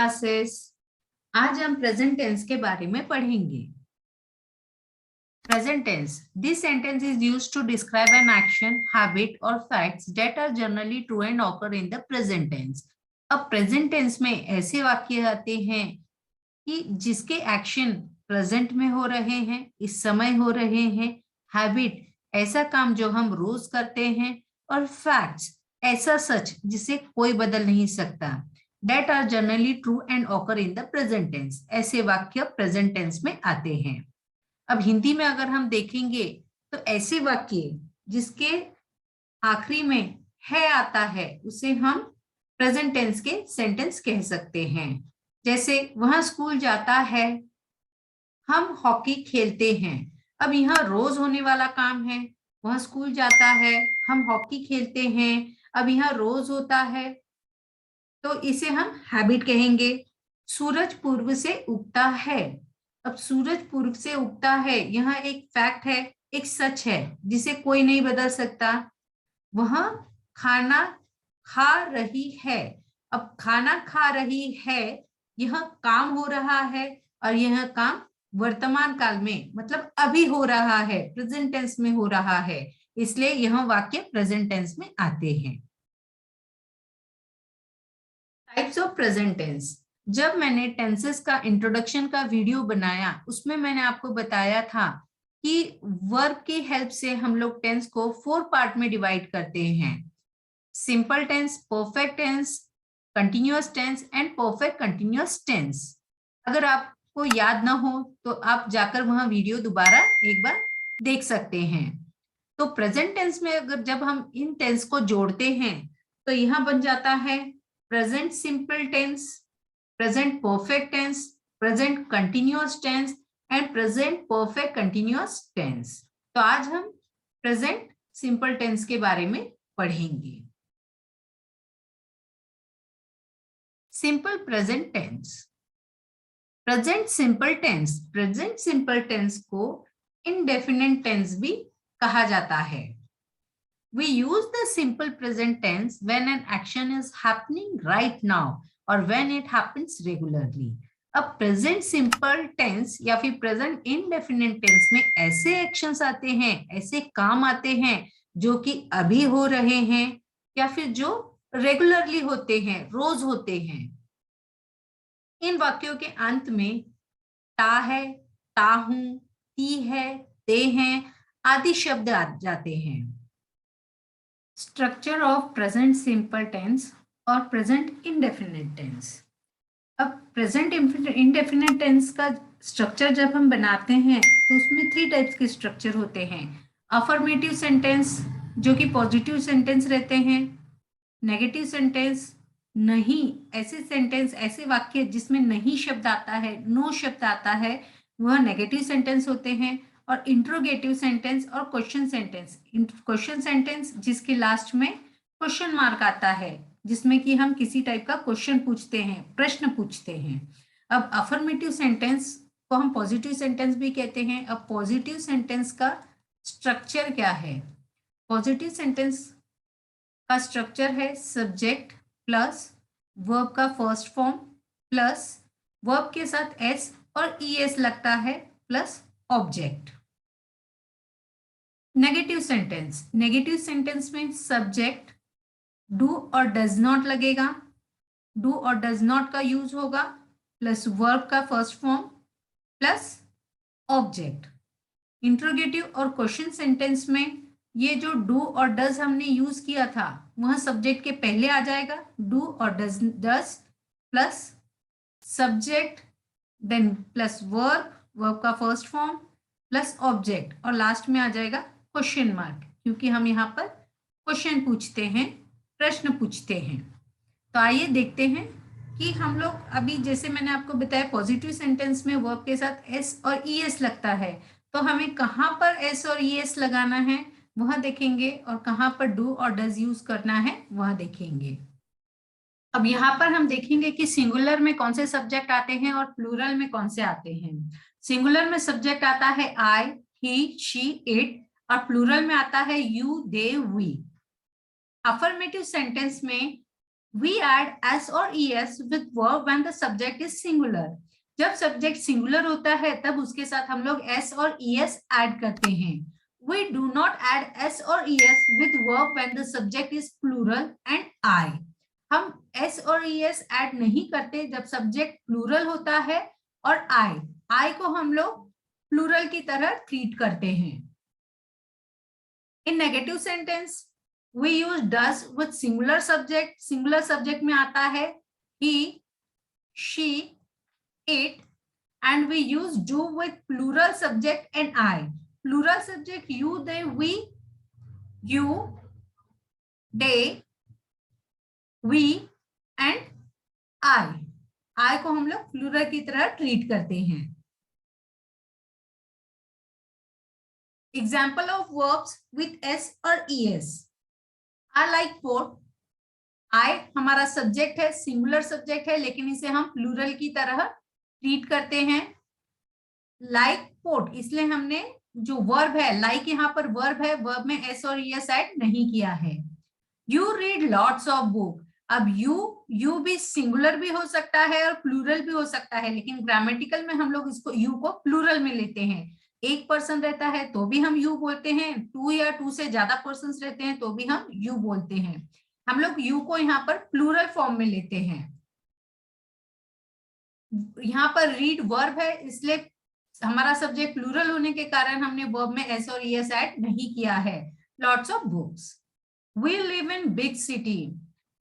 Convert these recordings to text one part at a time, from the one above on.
Classes. आज हम present tense के बारे में पढ़ेंगे। Present tense, this sentence is used to describe an action, habit और facts that are generally true and occur in the present tense. अब present tense में ऐसे वाक्य आते हैं कि जिसके एक्शन प्रेजेंट में हो रहे हैं, इस समय हो रहे हैं, हैबिट ऐसा काम जो हम रोज करते हैं, और फैक्ट्स ऐसा सच जिसे कोई बदल नहीं सकता, that are generally true and occur in the present tense. ऐसे वाक्य प्रेजेंट टेंस में आते हैं। अब हिंदी में अगर हम देखेंगे तो ऐसे वाक्य जिसके आखिरी में है आता है उसे हम प्रेजेंट टेंस के सेंटेंस कह सकते हैं। जैसे वहां स्कूल जाता है, हम हॉकी खेलते हैं। अब यहाँ रोज होने वाला काम है, वहां स्कूल जाता है, हम हॉकी खेलते हैं। अब यहाँ रोज होता है तो इसे हम हैबिट कहेंगे। सूरज पूर्व से उगता है। अब सूरज पूर्व से उगता है, यहाँ एक फैक्ट है, एक सच है जिसे कोई नहीं बदल सकता। वह खाना खा रही है। अब खाना खा रही है, यह काम हो रहा है और यह काम वर्तमान काल में मतलब अभी हो रहा है, प्रेजेंट टेंस में हो रहा है, इसलिए यह वाक्य प्रेजेंट टेंस में आते हैं। Types of present tense. जब मैंने टेंसेस का इंट्रोडक्शन का वीडियो बनाया उसमें मैंने आपको बताया था कि वर्ब की हेल्प से हम लोग टेंस को 4 पार्ट में डिवाइड करते हैं। Simple tense, perfect tense, continuous tense and perfect continuous tense. अगर आपको याद ना हो तो आप जाकर वहां वीडियो दोबारा एक बार देख सकते हैं। तो प्रेजेंट टेंस में अगर जब हम इन टेंस को जोड़ते हैं तो यहां बन जाता है present simple tense, present perfect tense, present continuous tense and present perfect continuous tense. तो आज हम प्रेजेंट सिंपल टेंस के बारे में पढ़ेंगे। Simple present tense. Present simple tense, present simple tense को इंडेफिनिट टेंस भी कहा जाता है। We use the simple present tense when an action is happening right now or when it happens regularly. अब प्रेजेंट सिंपल टेंस या फिर present indefinite tense में ऐसे एक्शंस आते हैं, ऐसे काम आते हैं जो कि अभी हो रहे हैं या फिर जो रेगुलरली होते हैं, रोज होते हैं। इन वाक्यों के अंत में ता है, ता हूं, ती है, ते हैं आदि शब्द आ जाते हैं। Structure of present simple tense और प्रेजेंट इंडेफिनिट टेंस। अब प्रेजेंट इंडेफिनिट टेंस का स्ट्रक्चर जब हम बनाते हैं तो उसमें 3 टाइप्स के स्ट्रक्चर होते हैं। अफर्मेटिव सेंटेंस जो कि पॉजिटिव सेंटेंस रहते हैं, नेगेटिव सेंटेंस नहीं, ऐसे सेंटेंस, ऐसे वाक्य जिसमें नहीं शब्द आता है, नो शब्द आता है, वह नेगेटिव सेंटेंस होते हैं। और इंट्रोगेटिव सेंटेंस और क्वेश्चन सेंटेंस। क्वेश्चन सेंटेंस जिसके लास्ट में क्वेश्चन मार्क आता है, जिसमें कि हम किसी टाइप का क्वेश्चन पूछते हैं, प्रश्न पूछते हैं। अब अफर्मेटिव सेंटेंस को हम पॉजिटिव सेंटेंस भी कहते हैं। अब पॉजिटिव सेंटेंस का स्ट्रक्चर क्या है? पॉजिटिव सेंटेंस का स्ट्रक्चर है सब्जेक्ट प्लस वर्ब का फर्स्ट फॉर्म प्लस वर्ब के साथ एस और ईएस लगता है plus object. Negative sentence, negative sentence में सब्जेक्ट डू और डज नॉट लगेगा, डू और डज नॉट का यूज होगा प्लस वर्ब का first form plus object. Interrogative और क्वेश्चन सेंटेंस में ये जो डू और डज हमने यूज किया था वह सब्जेक्ट के पहले आ जाएगा, डू और does plus subject then plus verb, verb का फर्स्ट फॉर्म प्लस ऑब्जेक्ट और लास्ट में आ जाएगा क्वेश्चन मार्क, क्योंकि हम यहाँ पर क्वेश्चन पूछते हैं, प्रश्न पूछते हैं। तो आइए देखते हैं कि हम लोग अभी जैसे मैंने आपको बताया पॉजिटिव सेंटेंस में वर्ब के साथ एस और ईएस लगता है, तो हमें कहाँ पर एस और ईएस लगाना है वह देखेंगे और कहाँ पर डू और डज यूज करना है वह देखेंगे। अब यहाँ पर हम देखेंगे कि सिंगुलर में कौन से सब्जेक्ट आते हैं और प्लूरल में कौन से आते हैं। सिंगुलर में सब्जेक्ट आता है आई, ही, शी, इट और प्लूरल में आता है you, they, we. Affirmative sentence में We add s or es with verb when the subject is singular. जब सब्जेक्ट सिंगुलर होता है तब उसके साथ हम लोग s और es ऐड करते हैं. We do not add s or es with verb when the subject is plural and I. हम s और es ऐड नहीं करते जब सब्जेक्ट प्लूरल होता है और I को हम लोग प्लूरल की तरह ट्रीट करते हैं. In negative sentence, we use does with singular subject. Singular subject में आता है he, she, it, and we use do with plural subject and I. Plural subject you, they, we, you, they, we and I. I को हम लोग plural की तरह treat करते हैं. Example of verbs with s or es are like quote. I हमारा subject है, singular subject है, लेकिन इसे हम प्लूरल की तरह ट्रीट करते हैं. लाइक पोट, इसलिए हमने जो वर्ब है, लाइक यहाँ पर वर्ब है, वर्ब में एस और es ऐड नहीं किया है. You read lots of book. अब यू भी सिंगुलर भी हो सकता है और प्लूरल भी हो सकता है, लेकिन ग्रामेटिकल में हम लोग इसको यू को प्लूरल में लेते हैं. एक पर्सन रहता है तो भी हम यू बोलते हैं, 2 या 2 से ज्यादा पर्सन रहते हैं तो भी हम यू बोलते हैं. हम लोग यू को यहाँ पर प्लूरल फॉर्म में लेते हैं. यहाँ पर रीड वर्ब है, इसलिए हमारा सब्जेक्ट प्लूरल होने के कारण हमने वर्ब में एस और es ऐड नहीं किया है. Lots of books. We live in big city.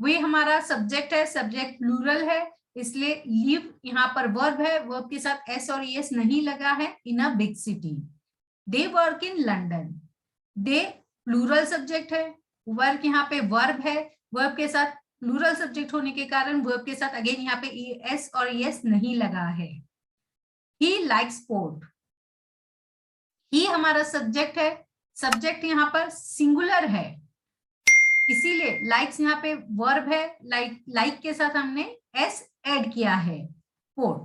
We हमारा सब्जेक्ट है, सब्जेक्ट प्लूरल है, इसलिए लिव यहाँ पर वर्ब है, वर्ब के साथ एस और es नहीं लगा है. In a big city. They work in London. They plural subject है, वर्क यहाँ पे वर्ब है, वर्ब के साथ प्लूरल सब्जेक्ट होने के कारण वर्ब के साथ अगेन यहाँ पे एस और es नहीं लगा है. He likes sport. ही हमारा सब्जेक्ट है, सब्जेक्ट यहाँ पर सिंगुलर है, इसीलिए लाइक्स यहाँ पे वर्ब है, लाइक के साथ हमने एस ऐड किया है. Sport.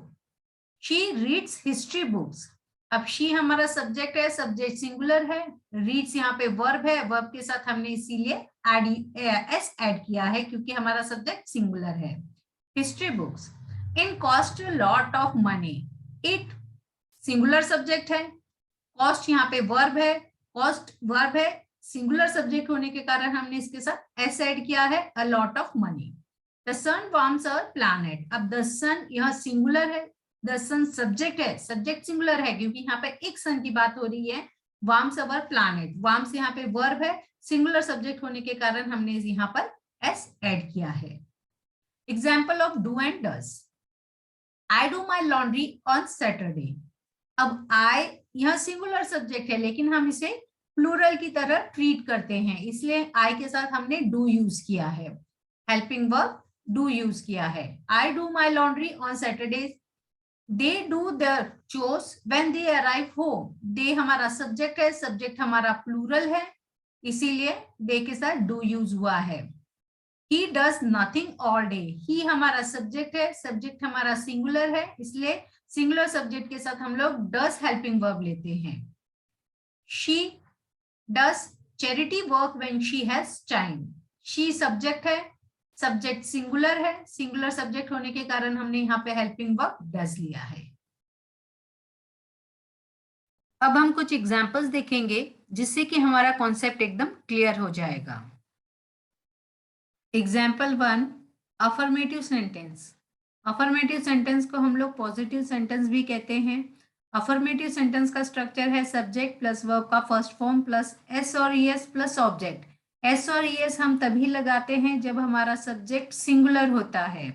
She reads history books. अब शी हमारा सब्जेक्ट है, सब्जेक्ट सिंगुलर है, रीड्स यहाँ पे वर्ब है, वर्ब के साथ हमने इसीलिए एस ऐड किया है क्योंकि हमारा सब्जेक्ट सिंगुलर है. History books. In cost lot of money. It singular subject है, कॉस्ट यहाँ पे वर्ब है, कॉस्ट वर्ब है, सिंगुलर सब्जेक्ट होने के कारण हमने इसके साथ एस ऐड किया है. A lot of money. The sun warms our planet. अब द सन यह सिंगुलर है, द सन सब्जेक्ट है, सब्जेक्ट सिंगुलर है क्योंकि यहाँ पे एक सन की बात हो रही है. Warms our planet. वार्म्स यहाँ पे वर्ब है, सिंगुलर सब्जेक्ट होने के कारण हमने यहाँ पर एस ऐड किया है. Example of do and does. I do my laundry on Saturday. अब I यह सिंगुलर सब्जेक्ट है लेकिन हम इसे प्लूरल की तरह ट्रीट करते हैं, इसलिए I के साथ हमने do यूज किया है. हेल्पिंग वर्ब do यूज किया है. I do my laundry on Saturdays. They do their chores when they arrive home. They हमारा सब्जेक्ट है, सब्जेक्ट हमारा प्लूरल है, इसीलिए they के साथ do यूज हुआ है. He does nothing all day. He हमारा सब्जेक्ट है, सब्जेक्ट हमारा सिंगुलर है, इसलिए सिंगुलर सब्जेक्ट के साथ हम लोग does हेल्पिंग वर्ब लेते हैं. She does charity work when she has time. She subject है, सब्जेक्ट सिंगुलर है, सिंगुलर सब्जेक्ट होने के कारण हमने यहाँ पे हेल्पिंग वर्ब does लिया है. अब हम कुछ एग्जाम्पल्स देखेंगे जिससे कि हमारा कॉन्सेप्ट एकदम क्लियर हो जाएगा. Example 1, affirmative sentence. Affirmative sentence को हम लोग पॉजिटिव सेंटेंस भी कहते हैं. अफर्मेटिव सेंटेंस का स्ट्रक्चर है सब्जेक्ट प्लस वर्ब का फर्स्ट फॉर्म प्लस एस और es प्लस ऑब्जेक्ट. एस और es हम तभी लगाते हैं जब हमारा सब्जेक्ट सिंगुलर होता है.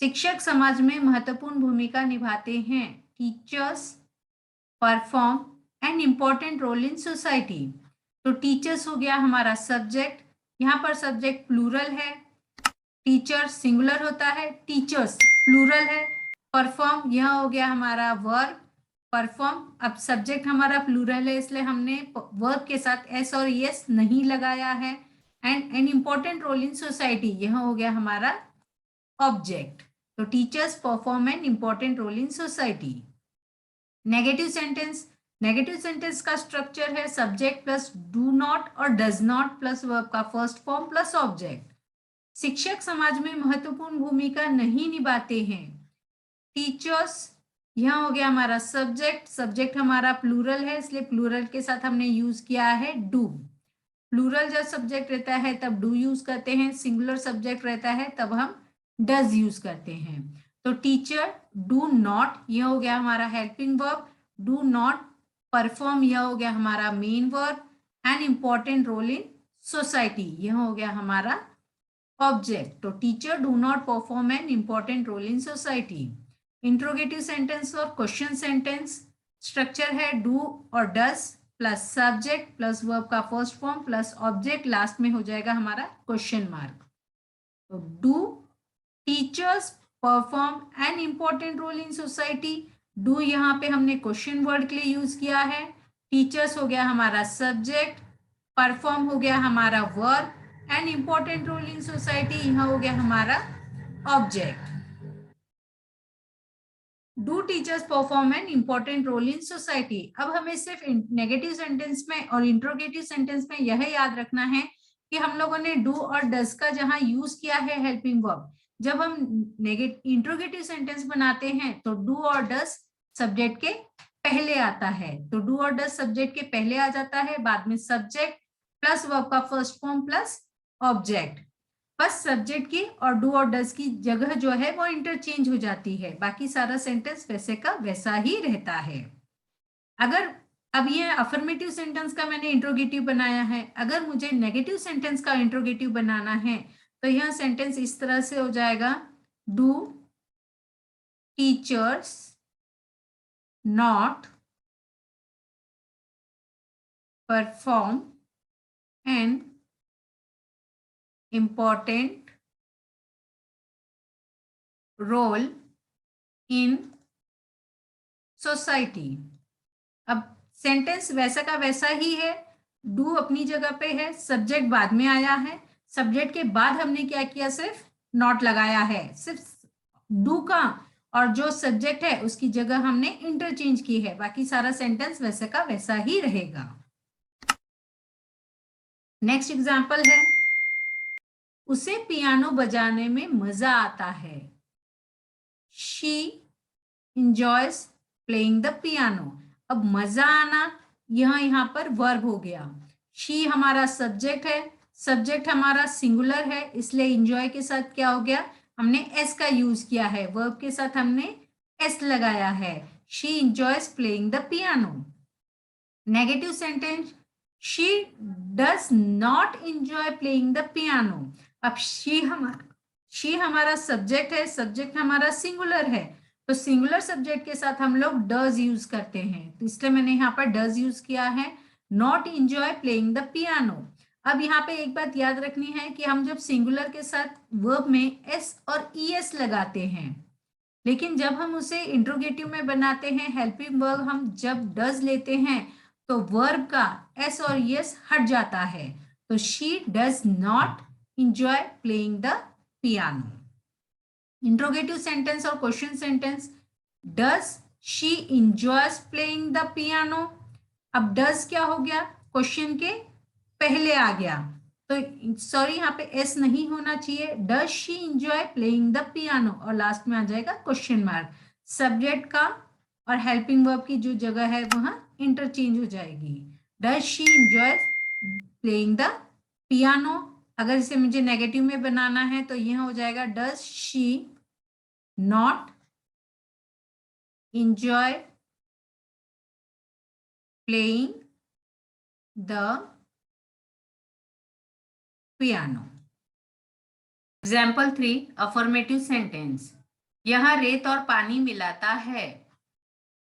शिक्षक समाज में महत्वपूर्ण भूमिका निभाते हैं. Teachers perform an important role in society. तो टीचर्स हो गया हमारा सब्जेक्ट, यहाँ पर सब्जेक्ट प्लूरल है, टीचर सिंगुलर होता है, टीचर्स प्लूरल है. परफॉर्म यह हो गया हमारा वर्ब, परफॉर्म. अब सब्जेक्ट हमारा प्लूरल है इसलिए हमने वर्ब के साथ एस और es नहीं लगाया है. And an important role in society यह हो गया हमारा ऑब्जेक्ट. तो teachers perform an important role in society. Negative sentence. Negative sentence का स्ट्रक्चर है सब्जेक्ट प्लस डू नॉट और डज नॉट प्लस वर्ब का फर्स्ट फॉर्म प्लस ऑब्जेक्ट. शिक्षक समाज में महत्वपूर्ण भूमिका नहीं निभाते हैं। टीचर्स, यहाँ हो गया हमारा सब्जेक्ट, सब्जेक्ट हमारा प्लूरल है इसलिए प्लूरल के साथ हमने यूज किया है डू। प्लूरल जब सब्जेक्ट रहता है तब डू यूज करते हैं, सिंगुलर सब्जेक्ट रहता है तब हम डज यूज करते हैं। तो टीचर डू नॉट, यह हो गया हमारा helping verb. Do not perform, यह हो गया हमारा main verb. An important role in society, यह हो गया हमारा ऑब्जेक्ट। तो teacher do not perform an important role in society. Interrogative sentence और क्वेश्चन सेंटेंस, स्ट्रक्चर है डू और does plus subject plus verb का first form plus object, last में हो जाएगा हमारा क्वेश्चन मार्क। तो do teachers perform an important role in society. Do यहाँ पे हमने क्वेश्चन वर्ड के लिए यूज किया है। टीचर्स हो गया हमारा सब्जेक्ट, परफॉर्म हो गया हमारा verb, an important role in society यहाँ हो गया हमारा object. Do teachers perform an important role in society. अब हमें सिर्फ नेगेटिव सेंटेंस में और इंट्रोगेटिव सेंटेंस में यह याद रखना है कि हम लोगों ने डू और डज का जहां यूज किया है हेल्पिंग वर्ब, जब हम इंट्रोगेटिव सेंटेंस बनाते हैं तो डू और डज सब्जेक्ट के पहले आता है। तो डू और डज सब्जेक्ट के पहले आ जाता है, बाद में सब्जेक्ट प्लस वर्ब का फर्स्ट फॉर्म प्लस ऑब्जेक्ट। बस सब्जेक्ट की और डू और डज की जगह जो है वो इंटरचेंज हो जाती है, बाकी सारा सेंटेंस वैसे का वैसा ही रहता है। अगर अब ये अफर्मेटिव सेंटेंस का मैंने इंट्रोगेटिव बनाया है, अगर मुझे नेगेटिव सेंटेंस का इंट्रोगेटिव बनाना है तो यह सेंटेंस इस तरह से हो जाएगा, do teachers not perform N important role in society। अब सेंटेंस वैसा का वैसा ही है, डू अपनी जगह पे है, सब्जेक्ट बाद में आया है, सब्जेक्ट के बाद हमने क्या किया, सिर्फ नॉट लगाया है, सिर्फ डू का और जो सब्जेक्ट है उसकी जगह हमने इंटरचेंज की है, बाकी सारा सेंटेंस वैसे का वैसा ही रहेगा। नेक्स्ट एग्जांपल है, उसे पियानो बजाने में मजा आता है। She enjoys playing the piano। अब मजा आना यह यहाँ पर वर्ब हो गया। शी हमारा सब्जेक्ट है, सब्जेक्ट हमारा सिंगुलर है इसलिए इंजॉय के साथ क्या हो गया, हमने एस का यूज किया है, वर्ब के साथ हमने एस लगाया है। She enjoys playing the piano. Negative sentence, she does not enjoy playing the piano. अब शी हमारा सब्जेक्ट है, सब्जेक्ट हमारा सिंगुलर है, तो सिंगुलर सब्जेक्ट के साथ हम लोग डज यूज करते हैं, तो इसलिए मैंने यहाँ पर डज यूज किया है, not enjoy playing the piano. अब यहाँ पे एक बात याद रखनी है कि हम जब सिंगुलर के साथ वर्ब में एस और ईएस लगाते हैं, लेकिन जब हम उसे इंट्रोगेटिव में बनाते हैं हेल्पिंग वर्ब, हम जब डज लेते हैं तो वर्ब का एस और यस हट जाता है, तो she does not enjoy playing the piano. Interrogative sentence और question sentence, does she enjoys playing the piano. अब डज क्या हो गया, क्वेश्चन के पहले आ गया, तो सॉरी यहाँ पे एस नहीं होना चाहिए, does she enjoy playing the piano और लास्ट में आ जाएगा क्वेश्चन मार्क। सब्जेक्ट का और हेल्पिंग वर्ब की जो जगह है वहां इंटरचेंज हो जाएगी। Does she enjoy playing the piano. अगर इसे मुझे नेगेटिव में बनाना है तो यह हो जाएगा, does she not enjoy playing the piano। Example 3, affirmative sentence, यह रेत और पानी मिलाता है।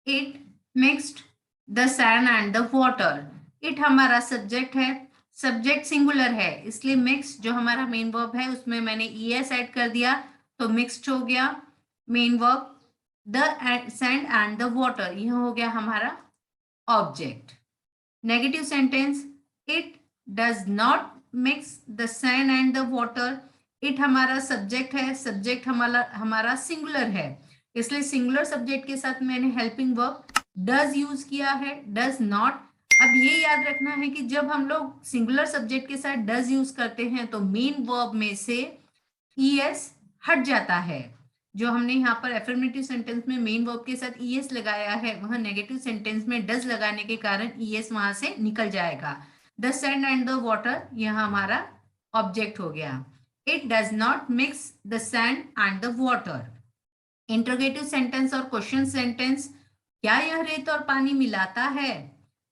It mixed the sand and the water. It हमारा सब्जेक्ट है, सब्जेक्ट सिंगुलर है इसलिए मिक्स जो हमारा मेन वर्ब है उसमें मैंने ईएस ऐड कर दिया तो मिक्स्ड हो गया main verb. The sand and the water यह हो गया हमारा object. Negative sentence, it does not mix the sand and the water. It हमारा सब्जेक्ट है, सब्जेक्ट हमारा सिंगुलर है इसलिए सिंगुलर सब्जेक्ट के साथ मैंने हेल्पिंग वर्ब डज यूज किया है, डज नॉट। अब ये याद रखना है कि जब हम लोग सिंगुलर सब्जेक्ट के साथ डज यूज करते हैं तो मेन वर्ब में से ईएस हट जाता है। जो हमने यहाँ पर एफर्मेटिव सेंटेंस में मेन वर्ब के साथ ईएस लगाया है, वह नेगेटिव सेंटेंस में डज लगाने के कारण ईएस वहां से निकल जाएगा। The sand and the water, यह हमारा ऑब्जेक्ट हो गया। It does not mix the sand and the water. Interrogative sentence और क्वेश्चन सेंटेंस, क्या यह रेत और पानी मिलाता है?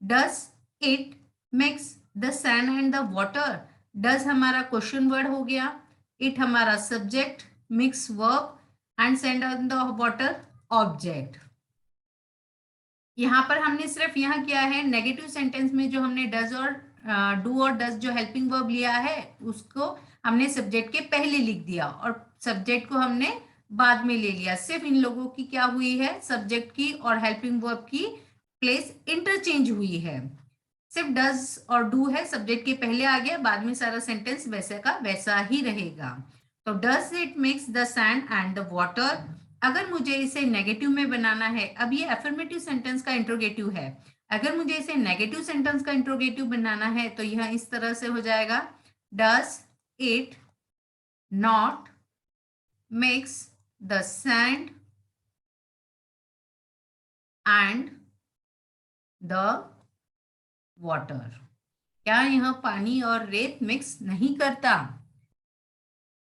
Does it mix the sand and the water. Does हमारा क्वेश्चन वर्ड हो गया, इट हमारा subject, mix verb and sand and the water object. यहाँ पर हमने सिर्फ यहाँ किया है नेगेटिव सेंटेंस में जो हमने डज और डू और डज जो हेल्पिंग वर्ब लिया है उसको हमने सब्जेक्ट के पहले लिख दिया और सब्जेक्ट को हमने बाद में ले लिया। सिर्फ इन लोगों की क्या हुई है, सब्जेक्ट की और हेल्पिंग वर्ब की प्लेस इंटरचेंज हुई है। सिर्फ डज और डू है, सब्जेक्ट के पहले आ गया, बाद में सारा सेंटेंस वैसे का वैसा ही रहेगा। तो does it mix the sand and the water. अगर मुझे इसे नेगेटिव में बनाना है, अब ये अफर्मेटिव सेंटेंस का इंट्रोगेटिव है, अगर मुझे इसे नेगेटिव सेंटेंस का इंट्रोगेटिव बनाना है तो यह इस तरह से हो जाएगा, does it not mix the sand and the water. क्या यह पानी और रेत मिक्स नहीं करता?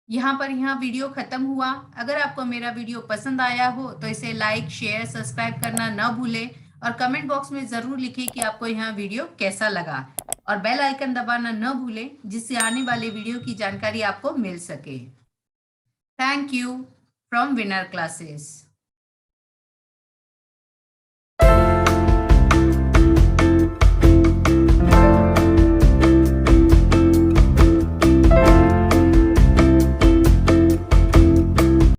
यहाँ पर यह वीडियो खत्म हुआ। अगर आपको मेरा वीडियो पसंद आया हो तो इसे लाइक, शेयर, सब्सक्राइब करना न भूलें और कमेंट बॉक्स में जरूर लिखें कि आपको यह वीडियो कैसा लगा और बेल आइकन दबाना न भूलें जिससे आने वाले वीडियो की जानकारी आपको मिल सके। Thank you from winner classes.